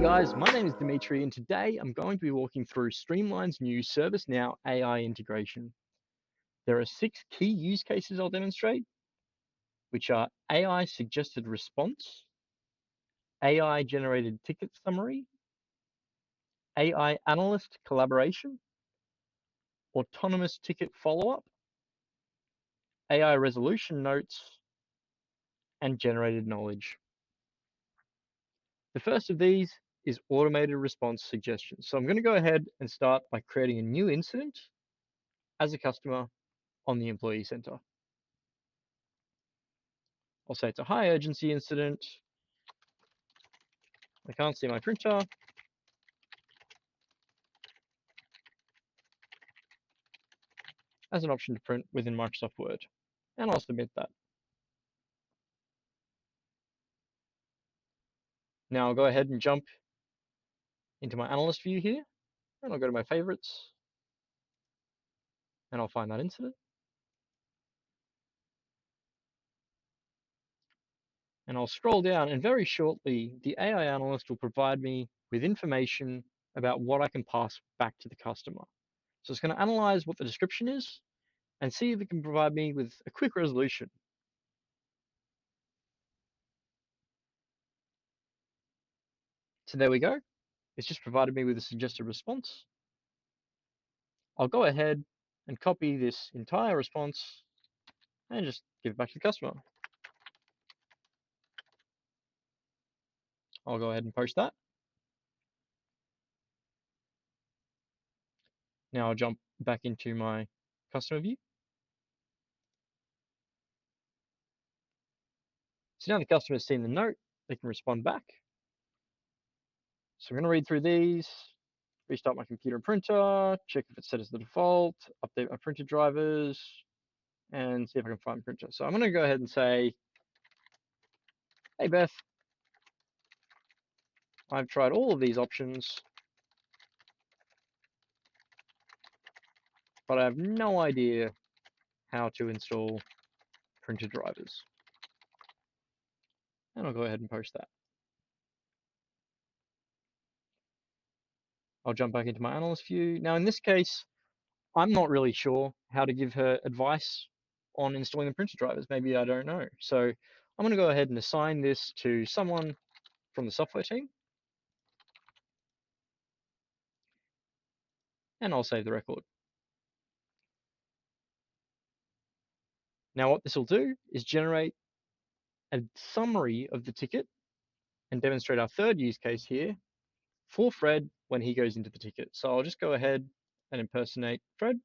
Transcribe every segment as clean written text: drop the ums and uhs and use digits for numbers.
guys, my name is Dimitri, and today I'm going to be walking through Streamline's new ServiceNow AI integration. There are 6 key use cases I'll demonstrate, which are AI suggested response, AI generated ticket summary, AI Analyst Collaboration, autonomous ticket follow-up, AI resolution notes, and generated knowledge. The first of these is automated response suggestions. So I'm going to go ahead and start by creating a new incident as a customer on the Employee Center. I'll say it's a high urgency incident. I can't see my printer. As an option to print within Microsoft Word. And I'll submit that. Now I'll go ahead and jump into my analyst view here, and I'll go to my favorites, and I'll find that incident. And I'll scroll down, and very shortly, the AI analyst will provide me with information about what I can pass back to the customer. So it's going to analyze what the description is and see if it can provide me with a quick resolution. So there we go. It's just provided me with a suggested response. I'll go ahead and copy this entire response and just give it back to the customer. I'll go ahead and post that. Now I'll jump back into my customer view. So now the customer has seen the note, they can respond back. So I'm going to read through these, restart my computer and printer, check if it's set as the default, update my printer drivers, and see if I can find printer. So I'm going to go ahead and say, hey Beth, I've tried all of these options, but I have no idea how to install printer drivers. And I'll go ahead and post that. I'll jump back into my analyst view. Now in this case, I'm not really sure how to give her advice on installing the printer drivers. Maybe I don't know. So I'm going to go ahead and assign this to someone from the software team. And I'll save the record. Now what this will do is generate a summary of the ticket and demonstrate our third use case here for Fred when he goes into the ticket. So I'll just go ahead and impersonate Fred.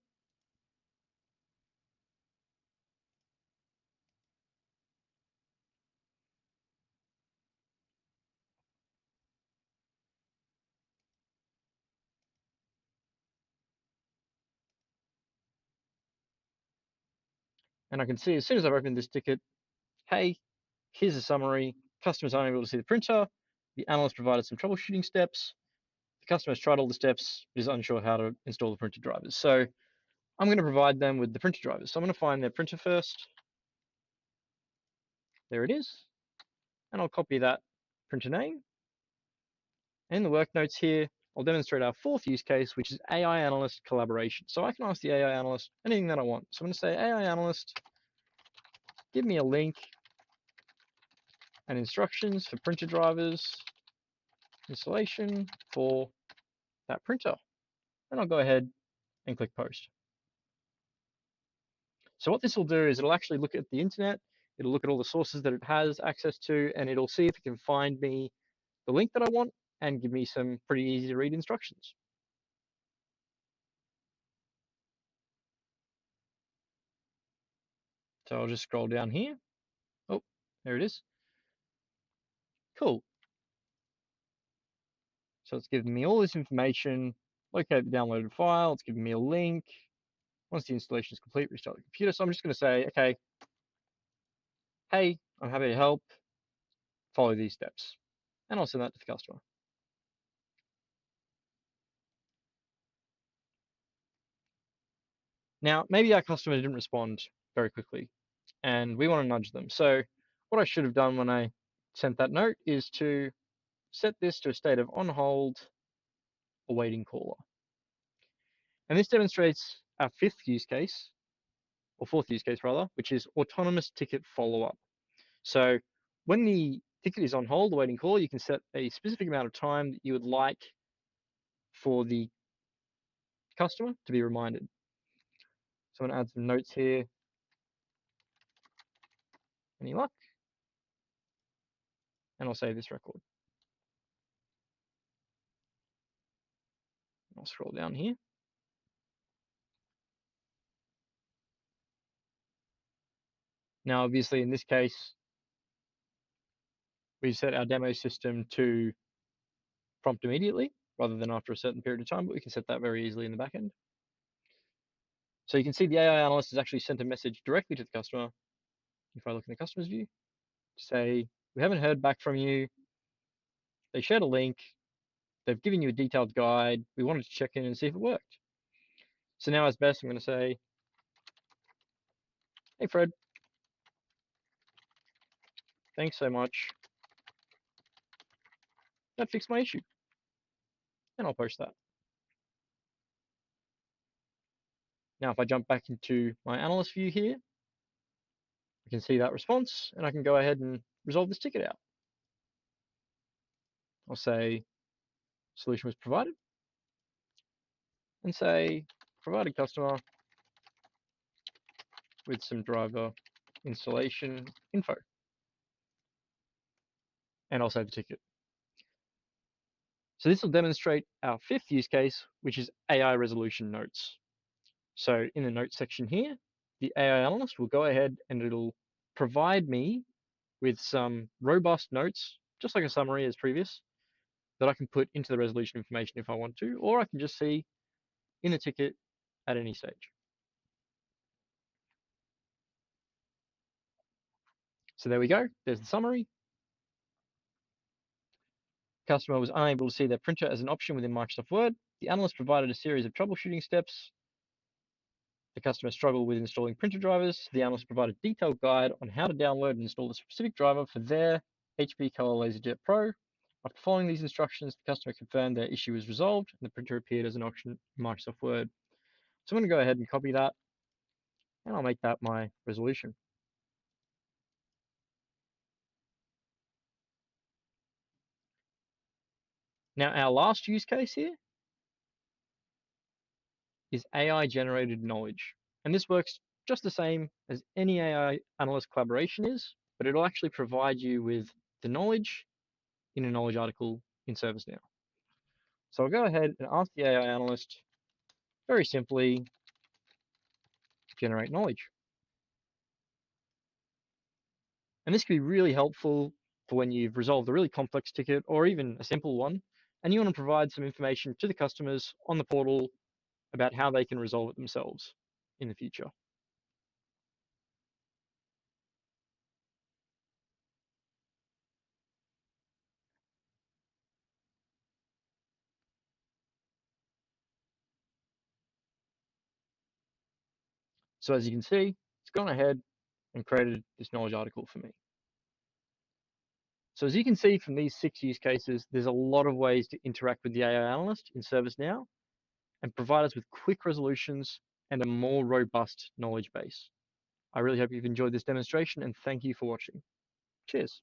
And I can see as soon as I've opened this ticket, hey, here's a summary. Customers aren't able to see the printer. The analyst provided some troubleshooting steps. The customer has tried all the steps, but is unsure how to install the printer drivers. So I'm going to provide them with the printer drivers. So I'm going to find their printer first. There it is. And I'll copy that printer name. And in the work notes here, I'll demonstrate our fourth use case, which is AI Analyst Collaboration. So I can ask the AI Analyst anything that I want. So I'm going to say, AI Analyst, give me a link and instructions for printer drivers installation for that printer. And I'll go ahead and click post. So what this will do is it'll actually look at the internet, it'll look at all the sources that it has access to, and it'll see if it can find me the link that I want and give me some pretty easy to read instructions. So I'll just scroll down here. Oh, there it is. Cool. So it's giving me all this information, locate the downloaded file, it's giving me a link. Once the installation is complete, restart the computer. So I'm just going to say, okay, hey, I'm happy to help, follow these steps. And I'll send that to the customer. Now, maybe our customer didn't respond very quickly, and we want to nudge them. So what I should have done when I sent that note is to set this to a state of on hold, awaiting caller. And this demonstrates our fifth use case, or fourth use case rather, which is autonomous ticket follow-up. So when the ticket is on hold, awaiting caller, you can set a specific amount of time that you would like for the customer to be reminded. So I'm going to add some notes here. Any luck? And I'll save this record. I'll scroll down here. Now, obviously, in this case, we've set our demo system to prompt immediately rather than after a certain period of time, but we can set that very easily in the back end. So you can see the AI analyst has actually sent a message directly to the customer. If I look in the customer's view, to say, we haven't heard back from you. They shared a link. They've given you a detailed guide. We wanted to check in and see if it worked. So now as best, I'm going to say, hey, Fred, thanks so much. That fixed my issue. And I'll post that. Now, if I jump back into my analyst view here, I can see that response and I can go ahead and resolve this ticket out. I'll say solution was provided and say provided customer with some driver installation info. And I'll save the ticket. So this will demonstrate our fifth use case, which is AI resolution notes. So in the notes section here, the AI analyst will go ahead and it'll provide me with some robust notes, just like a summary as previous, that I can put into the resolution information if I want to, or I can just see in the ticket at any stage. So there we go. There's the summary. Customer was unable to see their printer as an option within Microsoft Word. The analyst provided a series of troubleshooting steps. The customer struggled with installing printer drivers. The analyst provided a detailed guide on how to download and install the specific driver for their HP Color LaserJet Pro. After following these instructions, the customer confirmed their issue was resolved and the printer appeared as an option in Microsoft Word. So I'm going to go ahead and copy that, and I'll make that my resolution. Now, our last use case here is AI-generated knowledge. And this works just the same as any AI Analyst Collaboration is, but it'll actually provide you with the knowledge in a knowledge article in ServiceNow. So I'll go ahead and ask the AI Analyst, very simply, generate knowledge. And this can be really helpful for when you've resolved a really complex ticket or even a simple one, and you want to provide some information to the customers on the portal about how they can resolve it themselves in the future. So as you can see, it's gone ahead and created this knowledge article for me. So as you can see from these 6 use cases, there's a lot of ways to interact with the AI analyst in ServiceNow and provide us with quick resolutions and a more robust knowledge base. I really hope you've enjoyed this demonstration and thank you for watching. Cheers.